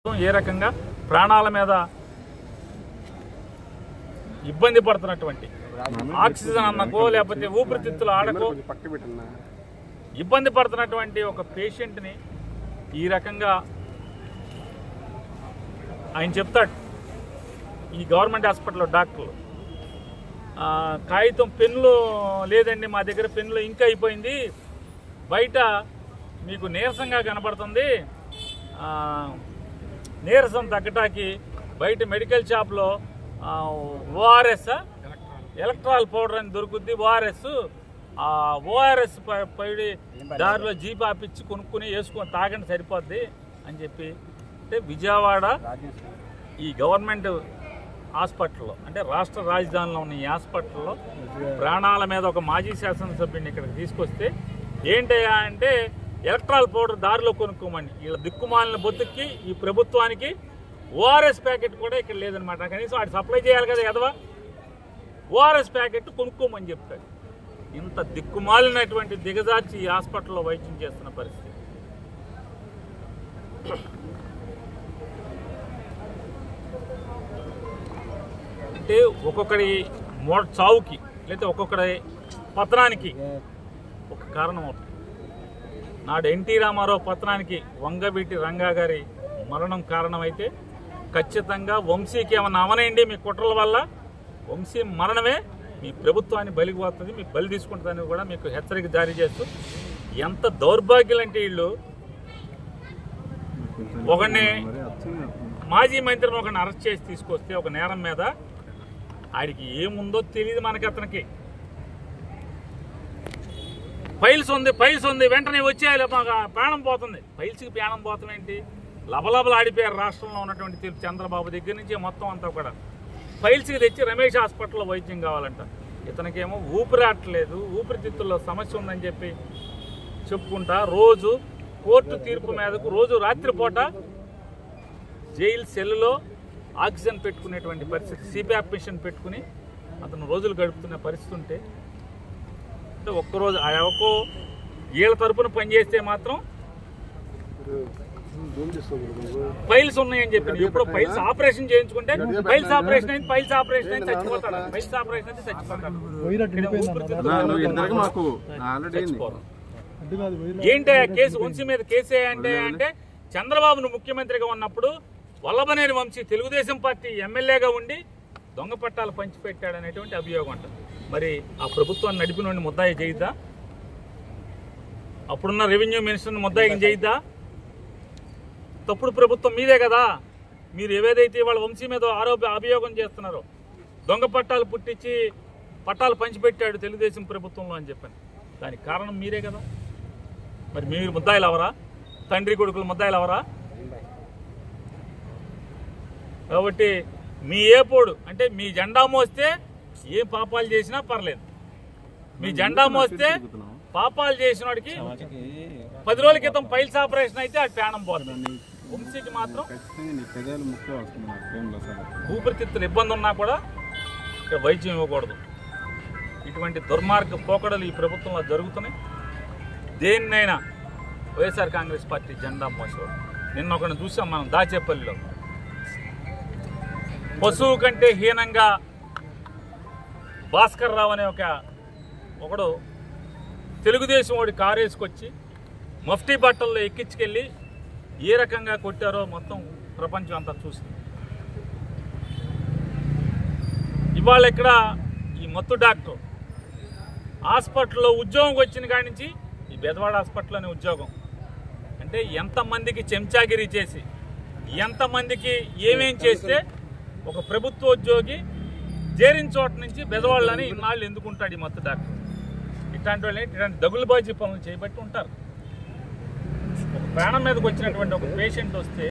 ఏ రకంగా ప్రాణాల మీద ఇబ్బంది పడుతున్నటువంటి ఆక్సిజన్ అన్నకో లేకపోతే ఊపిరితిత్తులు ఆడకో ఇబ్బంది పడుతున్నటువంటి ఒక పేషెంట్ని ఈ రకంగా ఆయన చెప్తాడు. ఈ గవర్నమెంట్ హాస్పిటల్లో డాక్టర్లు కాగితం పెన్నులు లేదండి, మా దగ్గర పెన్నులు ఇంకా అయిపోయింది, బయట మీకు నీరసంగా కనబడుతుంది, నీరసం తగ్గటానికి బయట మెడికల్ షాప్లో ఓఆర్ఎస్ ఎలక్ట్రాల్ పౌడర్ అని దొరుకుద్ది, ఓఆర్ఎస్ పైడి దారిలో జీప్ ఆపిచ్చి కొనుక్కుని వేసుకొని తాగండి సరిపోద్ది అని చెప్పి. అంటే విజయవాడ ఈ గవర్నమెంట్ హాస్పిటల్లో అంటే రాష్ట్ర రాజధానిలో ఉన్న ఈ హాస్పిటల్లో ప్రాణాల మీద ఒక మాజీ శాసనసభ్యుడిని ఇక్కడికి తీసుకొస్తే ఏంటయ్యా అంటే ఎలక్ట్రాల్ పౌడర్ దారిలో కొనుక్కోమని. వీళ్ళ దిక్కుమాలిన బొత్తుకి ఈ ప్రభుత్వానికి ఓఆర్ఎస్ ప్యాకెట్ కూడా ఇక్కడ లేదనమాట. కనీసం వాడు సప్లై చేయాలి కదా ఎదవా, ఓఆర్ఎస్ ప్యాకెట్ కొనుక్కోమని చెప్తాడు. ఇంత దిక్కుమాలినటువంటి దిగజార్చి ఈ హాస్పిటల్లో వైద్యం చేస్తున్న పరిస్థితి. అంటే ఒక్కొక్కడి చావుకి లేకపోతే ఒక్కొక్కడి పతనానికి ఒక కారణం అవుతుంది. నాడు ఎన్టీ రామారావు పతనానికి వంగవీటి రంగా గారి మరణం కారణమైతే ఖచ్చితంగా వంశీకి ఏమన్నా అవనండి మీ కుట్రల వల్ల వంశీ మరణమే మీ ప్రభుత్వాన్ని బలికి పోతుంది, మీకు బలి తీసుకుంటుందని కూడా మీకు హెచ్చరిక జారీ చేస్తూ, ఎంత దౌర్భాగ్యులంటే వీళ్ళు ఒకరిని మాజీ మంత్రిని ఒకరిని అరెస్ట్ చేసి తీసుకొస్తే ఒక నేరం మీద ఆడికి ఏముందో తెలియదు మనకి. అతనికి ఫైల్స్ ఉంది వెంటనే వచ్చేయాలి, మాకు ప్రాణం పోతుంది. ఫైల్స్కి ప్రాణం పోతాం ఏంటి? లబలబలు ఆడిపోయారు రాష్ట్రంలో ఉన్నటువంటి చంద్రబాబు దగ్గర నుంచి మొత్తం అంతా కూడా. ఫైల్స్కి తెచ్చి రమేష్ హాస్పిటల్లో వైద్యం కావాలంట. ఇతనికేమో ఊపిరాట్లేదు, ఊపిరితిత్తుల్లో సమస్య ఉందని చెప్పి చెప్పుకుంటా రోజు కోర్టు తీర్పు మీదకు రోజు రాత్రిపూట జైలు సెల్లులో ఆక్సిజన్ పెట్టుకునేటువంటి పరిస్థితి, సిపిఆప్ మిషన్ పెట్టుకుని అతను రోజులు గడుపుతున్న పరిస్థితి ఉంటే అంటే ఒక్కరోజు ఆ ఎవకో వీళ్ళ తరపున పనిచేస్తే మాత్రం ఫైల్స్ ఉన్నాయని చెప్పి ఎప్పుడు ఫైల్స్ ఆపరేషన్ చేయించుకుంటే ఫైల్స్ ఆపరేషన్ అయింది చచ్చిపోతాడు, ఫైల్స్ ఆపరేషన్ అయితే చచ్చిపోతాడు. ఏంటి కేసు వంశీ మీద కేసు అంటే చంద్రబాబును ముఖ్యమంత్రిగా ఉన్నప్పుడు వల్లభనేని వంశీ తెలుగుదేశం పార్టీ ఎమ్మెల్యేగా ఉండి దొంగ పట్టాలు పంచిపెట్టాడు అనేటువంటి అభియోగం అంట. మరి ఆ ప్రభుత్వాన్ని నడిపిన ముద్దాయి చేయిద్దా? అప్పుడున్న రెవెన్యూ మినిస్టర్ని ముద్దాయిని చేయిద్దా? తప్పుడు ప్రభుత్వం మీదే కదా. మీరు ఏవేదైతే వాళ్ళ వంశీ మీద అభియోగం చేస్తున్నారో దొంగ పట్టాలు పుట్టించి పట్టాలు పంచిపెట్టాడు తెలుగుదేశం ప్రభుత్వంలో అని చెప్పాను, దానికి కారణం మీరే కదా. మరి మీరు ముద్దాయిలు అవరా? తండ్రి కొడుకులు ముద్దాయిలు అవరా? కాబట్టి మీ ఏపోడు అంటే మీ జెండా మోస్తే ఏ పాపాలు చేసినా పర్లేదు, మీ జెండా మోస్తే పాపాలు చేసిన వాడికి 10 రోజుల క్రితం ఫైల్స్ ఆపరేషన్ అయితే అది ప్రాణం పోతుంది. వంశీకి మాత్రం ఊపిరితిత్తులు ఇబ్బంది ఉన్నా కూడా ఇక్కడ వైద్యం ఇవ్వకూడదు. ఇటువంటి దుర్మార్గ పోకడలు ఈ ప్రభుత్వంలో జరుగుతున్నాయి. దేన్నైనా వైఎస్ఆర్ కాంగ్రెస్ పార్టీ జెండా మోసేవాడు. నిన్న ఒకరిని చూసాం మనం దాచేపల్లిలో, పశువు కంటే హీనంగా భాస్కర్ రావు అనే ఒకడు తెలుగుదేశం వాడి కారు వేసుకొచ్చి మఫ్టీ బట్టల్లో ఎక్కించుకెళ్ళి ఏ రకంగా కొట్టారో మొత్తం ప్రపంచం అంతా చూసింది. ఇవాళ ఇక్కడ ఈ మత్తు డాక్టర్ హాస్పిటల్లో ఉద్యోగం వచ్చిన కాడి నుంచి ఈ బెదవాడ హాస్పిటల్లోనే ఉద్యోగం అంటే ఎంతమందికి చెంచాగిరి చేసి ఎంతమందికి ఏమేం చేస్తే ఒక ప్రభుత్వ ఉద్యోగి చేరిన చోట నుంచి బెదవాళ్ళని ఇన్నాళ్ళు ఎందుకుంటాడు ఈ మత్తు డాక్టర్? ఇట్లాంటి వాళ్ళు ఇట్లాంటి దగులుబాజీ పనులు చేయబట్టి ఉంటారు. ఒక ప్రాణం మీదకి వచ్చినటువంటి ఒక పేషెంట్ వస్తే